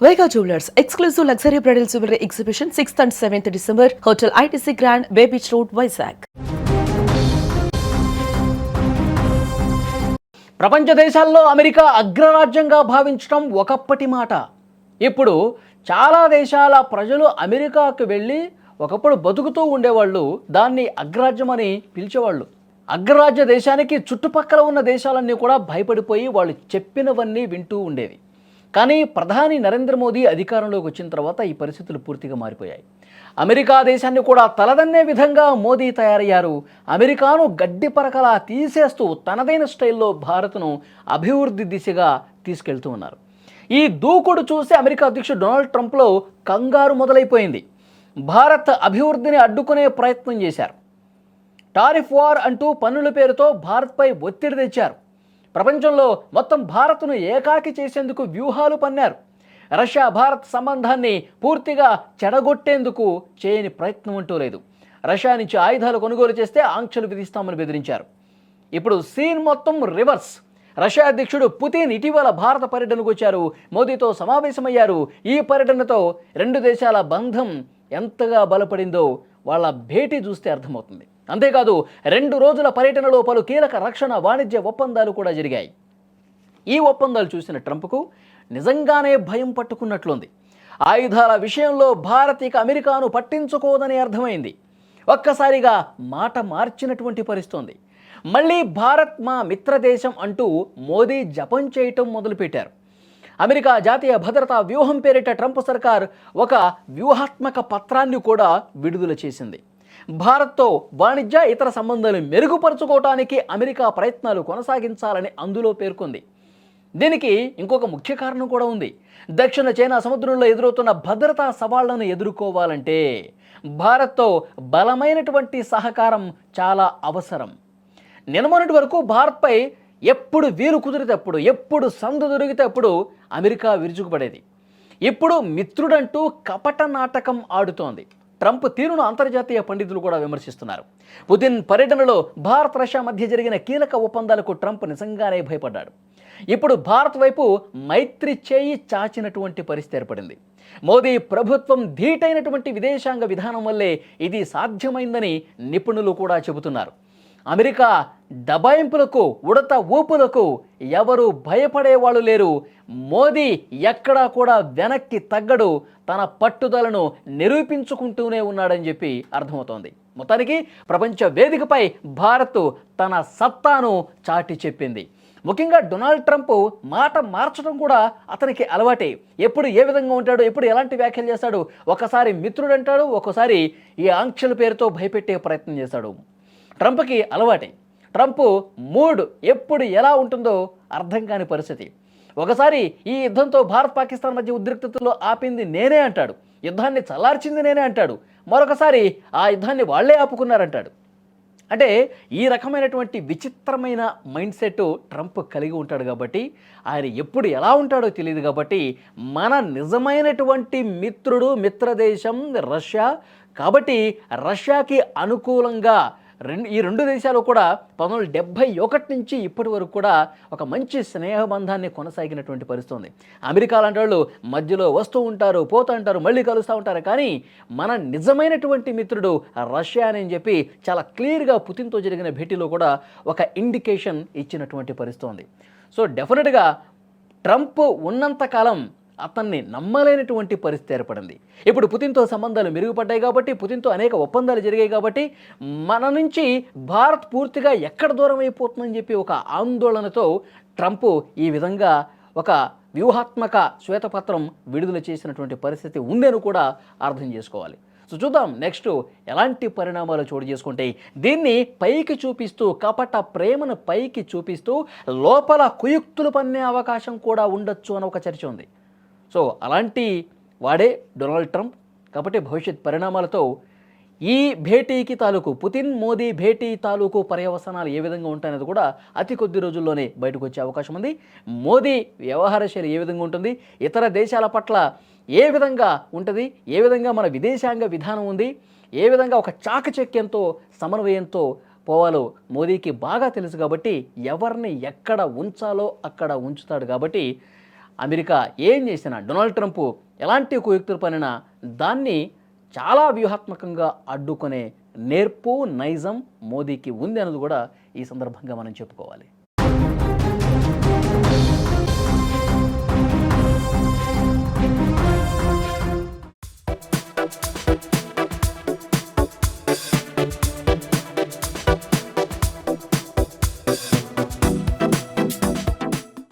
Vega Jewelers exclusive luxury bridal jewelry exhibition 6th and 7th December, Hotel ITC Grand, Bay Beach Road, Vizag. ప్రపంచ దేశాల్లో America అగ్రరాజ్యంగా భావించడం ఒకప్పటి మాట. ఇప్పుడు చాలా దేశాల ప్రజలు అమెరికాకు వెళ్ళి ఒకప్పుడు బతుకుతూ ఉండేవాళ్ళు, దాన్ని అగ్రరాజ్యం అని పిలిచేవాళ్ళు. అగ్రరాజ్య దేశానికి చుట్టుపక్కల ఉన్న దేశాలన్నీ కూడా భయపడిపోయి వాళ్ళు చెప్పినవన్నీ వింటూ ఉండేవి. కానీ ప్రధాని నరేంద్ర మోదీ అధికారంలోకి వచ్చిన తర్వాత ఈ పరిస్థితులు పూర్తిగా మారిపోయాయి. అమెరికా దేశాన్ని కూడా తలదన్నే విధంగా మోదీ తయారయ్యారు. అమెరికాను గడ్డి పరకలా తీసేస్తూ తనదైన స్టైల్లో భారత్ను అభివృద్ధి దిశగా తీసుకెళ్తూ ఉన్నారు. ఈ దూకుడు చూసి అమెరికా అధ్యక్షుడు డొనాల్డ్ ట్రంప్లో కంగారు మొదలైపోయింది. భారత్ అభివృద్ధిని అడ్డుకునే ప్రయత్నం చేశారు. టారిఫ్ వార్ అంటూ పన్నుల పేరుతో భారత్పై ఒత్తిడి తెచ్చారు. ప్రపంచంలో మొత్తం భారత్ను ఏకాకి చేసేందుకు వ్యూహాలు పన్నారు. రష్యా భారత్ సంబంధాన్ని పూర్తిగా చెడగొట్టేందుకు చేయని ప్రయత్నం అంటూ లేదు. రష్యా నుంచి ఆయుధాలు కొనుగోలు చేస్తే ఆంక్షలు విధిస్తామని బెదిరించారు. ఇప్పుడు సీన్ మొత్తం రివర్స్. రష్యా అధ్యక్షుడు పుతిన్ ఇటీవల భారత పర్యటనకు వచ్చారు. మోదీతో సమావేశమయ్యారు. ఈ పర్యటనతో రెండు దేశాల బంధం ఎంతగా బలపడిందో వాళ్ళ భేటీ చూస్తే అర్థమవుతుంది. అంతేకాదు 2 రోజుల పర్యటనలో పలు కీలక రక్షణ వాణిజ్య ఒప్పందాలు కూడా జరిగాయి. ఈ ఒప్పందాలు చూసిన ట్రంప్కు నిజంగానే భయం పట్టుకున్నట్లుంది. ఆయుధాల విషయంలో భారత్ ఇక అమెరికాను పట్టించుకోదని అర్థమైంది. ఒక్కసారిగా మాట మార్చినటువంటి పరిస్థితి. మళ్ళీ భారత్ మా మిత్రదేశం అంటూ మోదీ జపం చేయటం మొదలుపెట్టారు. అమెరికా జాతీయ భద్రతా వ్యూహం పేరిట ట్రంప్ సర్కార్ ఒక వ్యూహాత్మక పత్రాన్ని కూడా విడుదల చేసింది. భారత్తో వాణిజ్య ఇతర సంబంధాలు మెరుగుపరుచుకోవటానికి అమెరికా ప్రయత్నాలు కొనసాగించాలని అందులో పేర్కొంది. దీనికి ఇంకొక ముఖ్య కారణం కూడా ఉంది. దక్షిణ చైనా సముద్రంలో ఎదురవుతున్న భద్రతా సవాళ్లను ఎదుర్కోవాలంటే భారత్తో బలమైనటువంటి సహకారం చాలా అవసరం. నిన్నమొన్నటి వరకు భారత్పై ఎప్పుడు వీలు కుదిరితే అప్పుడు, ఎప్పుడు సందు దొరికితే అప్పుడు అమెరికా విరుచుకుపడేది. ఇప్పుడు మిత్రుడంటూ కపట నాటకం ఆడుతోంది. ట్రంప్ తీరును అంతర్జాతీయ పండితులు కూడా విమర్శిస్తున్నారు. పుతిన్ పర్యటనలో భారత్ రష్యా మధ్య జరిగిన కీలక ఒప్పందాలకు ట్రంప్ నిజంగానే భయపడ్డాడు. ఇప్పుడు భారత్ వైపు మైత్రి చేయి చాచినటువంటి పరిస్థితి ఏర్పడింది. మోదీ ప్రభుత్వం ధీటైనటువంటి విదేశాంగ విధానం వల్లే ఇది సాధ్యమైందని నిపుణులు కూడా చెబుతున్నారు. అమెరికా దబాయింపులకు, ఉడత ఊపులకు ఎవరు భయపడేవాళ్ళు లేరు. మోదీ ఎక్కడా కూడా వెనక్కి తగ్గడు. తన పట్టుదలను నిరూపించుకుంటూనే ఉన్నాడని చెప్పి అర్థమవుతోంది. మొత్తానికి ప్రపంచ వేదికపై భారత్ తన సత్తాను చాటి చెప్పింది. ముఖ్యంగా డొనాల్డ్ ట్రంప్ మాట మార్చడం కూడా అతనికి అలవాటే. ఎప్పుడు ఏ విధంగా ఉంటాడు, ఎప్పుడు ఎలాంటి వ్యాఖ్యలు చేస్తాడు. ఒకసారి మిత్రుడు అంటాడు, ఒకసారి ఈ ఆంక్షల పేరుతో భయపెట్టే ప్రయత్నం చేస్తాడు. ట్రంప్కి అలవాటే. ట్రంప్ మూడ్ ఎప్పుడు ఎలా ఉంటుందో అర్థం కాని పరిస్థితి. ఒకసారి ఈ యుద్ధంతో భారత్ పాకిస్తాన్ మధ్య ఉద్రిక్తతలో ఆపింది నేనే అంటాడు, యుద్ధాన్ని చల్లార్చింది నేనే అంటాడు. మరొకసారి ఆ యుద్ధాన్ని వాళ్లే ఆపుకున్నారంటాడు. అంటే ఈ రకమైనటువంటి విచిత్రమైన మైండ్ సెట్ ట్రంప్ కలిగి ఉంటాడు. కాబట్టి ఆయన ఎప్పుడు ఎలా ఉంటాడో తెలియదు. కాబట్టి మన నిజమైనటువంటి మిత్రుడు, మిత్రదేశం రష్యా. కాబట్టి రష్యాకి అనుకూలంగా ఈ రెండు దేశాలు కూడా 1971 నుంచి ఇప్పటి వరకు కూడా ఒక మంచి స్నేహబంధాన్ని కొనసాగినటువంటి పరిస్థితి ఉంది. అమెరికా లాంటి వాళ్ళు మధ్యలో వస్తూ ఉంటారు, పోతూ ఉంటారు, మళ్ళీ కలుస్తూ ఉంటారు. కానీ మన నిజమైనటువంటి మిత్రుడు రష్యా అని చెప్పి చాలా క్లియర్గా పుతిన్తో జరిగిన భేటీలో కూడా ఒక ఇండికేషన్ ఇచ్చినటువంటి పరిస్థితి ఉంది. సో డెఫినెట్గా ట్రంప్ ఉన్నంతకాలం అతన్ని నమ్మలేనటువంటి పరిస్థితి ఏర్పడింది. ఇప్పుడు పుతిన్తో సంబంధాలు మెరుగుపడ్డాయి కాబట్టి, పుతిన్తో అనేక ఒప్పందాలు జరిగాయి కాబట్టి మన నుంచి భారత్ పూర్తిగా ఎక్కడ దూరం అయిపోతుందని చెప్పి ఒక ఆందోళనతో ట్రంప్ ఈ విధంగా ఒక వ్యూహాత్మక శ్వేతపత్రం విడుదల చేసినటువంటి పరిస్థితి ఉందని కూడా అర్థం చేసుకోవాలి. సో చూద్దాం నెక్స్ట్ ఎలాంటి పరిణామాలు చోటు చేసుకుంటే. దీన్ని పైకి చూపిస్తూ, కపట ప్రేమను పైకి చూపిస్తూ లోపల కుయుక్తులు పన్నే అవకాశం కూడా ఉండొచ్చు అని ఒక చర్చ ఉంది. సో అలాంటి వాడే డొనాల్డ్ ట్రంప్. కాబట్టి భవిష్యత్ పరిణామాలతో ఈ భేటీకి తాలూకు, పుతిన్ మోదీ భేటీ తాలూకు పర్యవసనాలు ఏ విధంగా ఉంటాయనేది కూడా అతి కొద్ది రోజుల్లోనే బయటకు వచ్చే అవకాశం ఉంది. మోదీ వ్యవహార శైలి ఏ విధంగా ఉంటుంది, ఇతర దేశాల పట్ల ఏ విధంగా ఉంటుంది, ఏ విధంగా మన విదేశాంగ విధానం ఉంది, ఏ విధంగా ఒక చాకచక్యంతో సమన్వయంతో పోవాలో మోదీకి బాగా తెలుసు. కాబట్టి ఎవరిని ఎక్కడ ఉంచాలో అక్కడ ఉంచుతాడు. కాబట్టి అమెరికా ఏం చేసినా, డొనాల్డ్ ట్రంప్ ఎలాంటి కుయుక్తులు పనినా దాన్ని చాలా వ్యూహాత్మకంగా అడ్డుకునే నేర్పు, నైజం మోదీకి ఉంది అన్నది కూడా ఈ సందర్భంగా మనం చెప్పుకోవాలి.